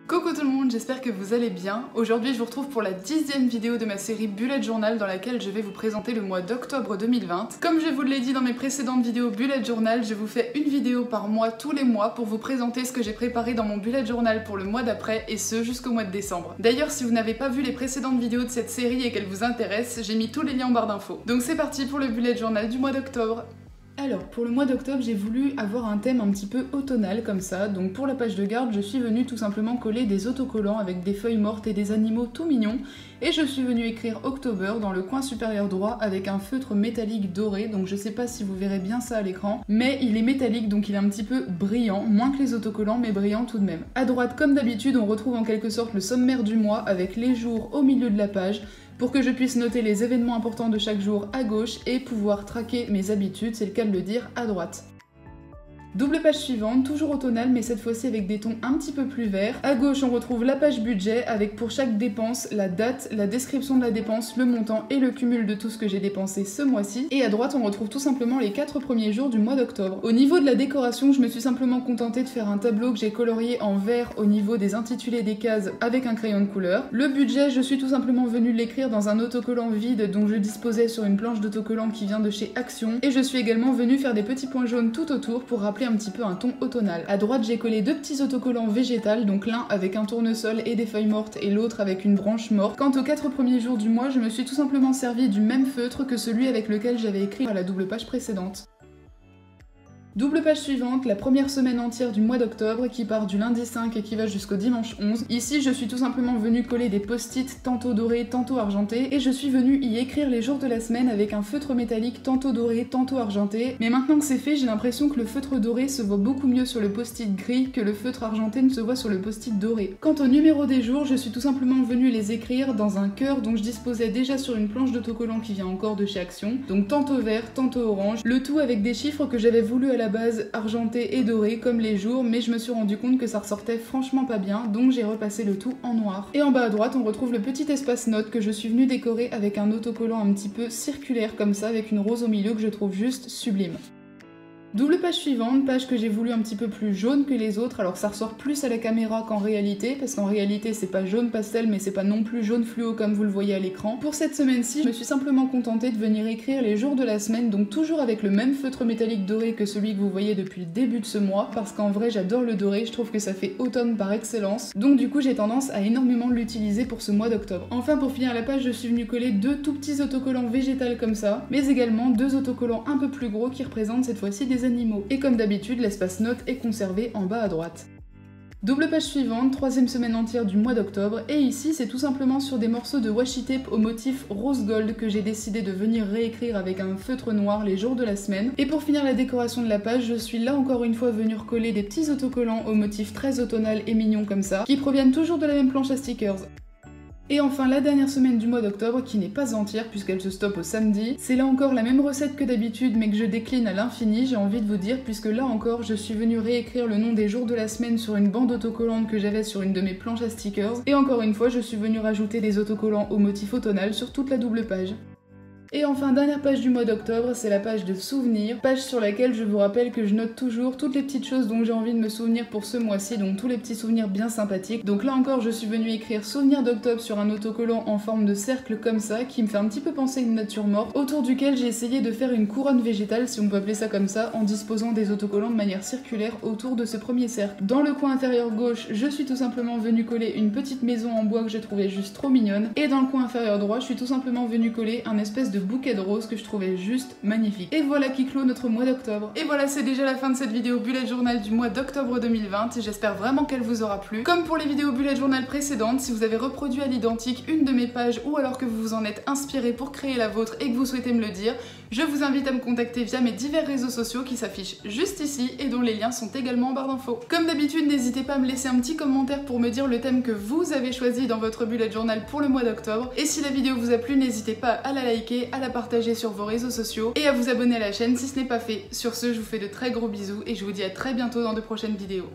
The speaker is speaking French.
Coucou tout le monde, j'espère que vous allez bien. Aujourd'hui je vous retrouve pour la 10e vidéo de ma série Bullet Journal dans laquelle je vais vous présenter le mois d'octobre 2020. Comme je vous l'ai dit dans mes précédentes vidéos Bullet Journal, je vous fais une vidéo par mois tous les mois pour vous présenter ce que j'ai préparé dans mon Bullet Journal pour le mois d'après et ce jusqu'au mois de décembre. D'ailleurs si vous n'avez pas vu les précédentes vidéos de cette série et qu'elles vous intéressent, j'ai mis tous les liens en barre d'infos. Donc c'est parti pour le Bullet Journal du mois d'octobre. Alors, pour le mois d'octobre, j'ai voulu avoir un thème un petit peu automnal comme ça, donc pour la page de garde, je suis venue tout simplement coller des autocollants avec des feuilles mortes et des animaux tout mignons, et je suis venue écrire October dans le coin supérieur droit avec un feutre métallique doré, donc je sais pas si vous verrez bien ça à l'écran, mais il est métallique donc il est un petit peu brillant, moins que les autocollants mais brillant tout de même. À droite, comme d'habitude, on retrouve en quelque sorte le sommaire du mois avec les jours au milieu de la page, pour que je puisse noter les événements importants de chaque jour à gauche et pouvoir traquer mes habitudes, c'est le cas de le dire, à droite. Double page suivante, toujours automnale mais cette fois-ci avec des tons un petit peu plus verts. À gauche on retrouve la page budget avec pour chaque dépense la date, la description de la dépense, le montant et le cumul de tout ce que j'ai dépensé ce mois-ci. Et à droite on retrouve tout simplement les 4 premiers jours du mois d'octobre. Au niveau de la décoration, je me suis simplement contentée de faire un tableau que j'ai colorié en vert au niveau des intitulés des cases avec un crayon de couleur. Le budget, je suis tout simplement venue l'écrire dans un autocollant vide dont je disposais sur une planche d'autocollant qui vient de chez Action. Et je suis également venue faire des petits points jaunes tout autour pour rappeler un petit peu un ton automnal. À droite, j'ai collé deux petits autocollants végétales, donc l'un avec un tournesol et des feuilles mortes et l'autre avec une branche morte. Quant aux 4 premiers jours du mois, je me suis tout simplement servi du même feutre que celui avec lequel j'avais écrit à la double page précédente. Double page suivante, la première semaine entière du mois d'octobre qui part du lundi 5 et qui va jusqu'au dimanche 11. Ici, je suis tout simplement venue coller des post-it tantôt dorés, tantôt argentés et je suis venue y écrire les jours de la semaine avec un feutre métallique tantôt doré, tantôt argenté. Mais maintenant que c'est fait, j'ai l'impression que le feutre doré se voit beaucoup mieux sur le post-it gris que le feutre argenté ne se voit sur le post-it doré. Quant au numéro des jours, je suis tout simplement venue les écrire dans un cœur dont je disposais déjà sur une planche d'autocollant qui vient encore de chez Action. Donc tantôt vert, tantôt orange, le tout avec des chiffres que j'avais voulu à la base argenté et doré comme les jours, mais je me suis rendu compte que ça ressortait franchement pas bien, donc j'ai repassé le tout en noir. Et en bas à droite, on retrouve le petit espace note que je suis venue décorer avec un autocollant un petit peu circulaire comme ça, avec une rose au milieu que je trouve juste sublime. Double page suivante, page que j'ai voulu un petit peu plus jaune que les autres, alors ça ressort plus à la caméra qu'en réalité, parce qu'en réalité c'est pas jaune pastel mais c'est pas non plus jaune fluo comme vous le voyez à l'écran. Pour cette semaine-ci, je me suis simplement contentée de venir écrire les jours de la semaine, donc toujours avec le même feutre métallique doré que celui que vous voyez depuis le début de ce mois, parce qu'en vrai j'adore le doré, je trouve que ça fait automne par excellence, donc du coup j'ai tendance à énormément l'utiliser pour ce mois d'octobre. Enfin pour finir la page, je suis venue coller deux tout petits autocollants végétales comme ça, mais également deux autocollants un peu plus gros qui représentent cette fois-ci des animaux. Et comme d'habitude, l'espace note est conservé en bas à droite. Double page suivante, troisième semaine entière du mois d'octobre, et ici c'est tout simplement sur des morceaux de washi tape au motif rose gold que j'ai décidé de venir réécrire avec un feutre noir les jours de la semaine. Et pour finir la décoration de la page, je suis là encore une fois venue recoller des petits autocollants au motif très automnal et mignon comme ça, qui proviennent toujours de la même planche à stickers. Et enfin la dernière semaine du mois d'octobre, qui n'est pas entière puisqu'elle se stoppe au samedi, c'est là encore la même recette que d'habitude mais que je décline à l'infini, j'ai envie de vous dire, puisque là encore je suis venue réécrire le nom des jours de la semaine sur une bande autocollante que j'avais sur une de mes planches à stickers, et encore une fois je suis venue rajouter des autocollants au motif automnal sur toute la double page. Et enfin, dernière page du mois d'octobre, c'est la page de souvenirs, page sur laquelle je vous rappelle que je note toujours toutes les petites choses dont j'ai envie de me souvenir pour ce mois-ci, donc tous les petits souvenirs bien sympathiques. Donc là encore, je suis venue écrire souvenirs d'octobre sur un autocollant en forme de cercle comme ça, qui me fait un petit peu penser à une nature morte, autour duquel j'ai essayé de faire une couronne végétale, si on peut appeler ça comme ça, en disposant des autocollants de manière circulaire autour de ce premier cercle. Dans le coin inférieur gauche, je suis tout simplement venue coller une petite maison en bois que j'ai trouvée juste trop mignonne, et dans le coin inférieur droit, je suis tout simplement venue coller un espèce de bouquet de roses que je trouvais juste magnifique. Et voilà qui clôt notre mois d'octobre. Et voilà, c'est déjà la fin de cette vidéo Bullet Journal du mois d'octobre 2020 et j'espère vraiment qu'elle vous aura plu. Comme pour les vidéos Bullet Journal précédentes, si vous avez reproduit à l'identique une de mes pages ou alors que vous vous en êtes inspiré pour créer la vôtre et que vous souhaitez me le dire, je vous invite à me contacter via mes divers réseaux sociaux qui s'affichent juste ici et dont les liens sont également en barre d'infos. Comme d'habitude, n'hésitez pas à me laisser un petit commentaire pour me dire le thème que vous avez choisi dans votre Bullet Journal pour le mois d'octobre. Et si la vidéo vous a plu, n'hésitez pas à la liker, à la partager sur vos réseaux sociaux et à vous abonner à la chaîne si ce n'est pas fait. Sur ce, je vous fais de très gros bisous et je vous dis à très bientôt dans de prochaines vidéos.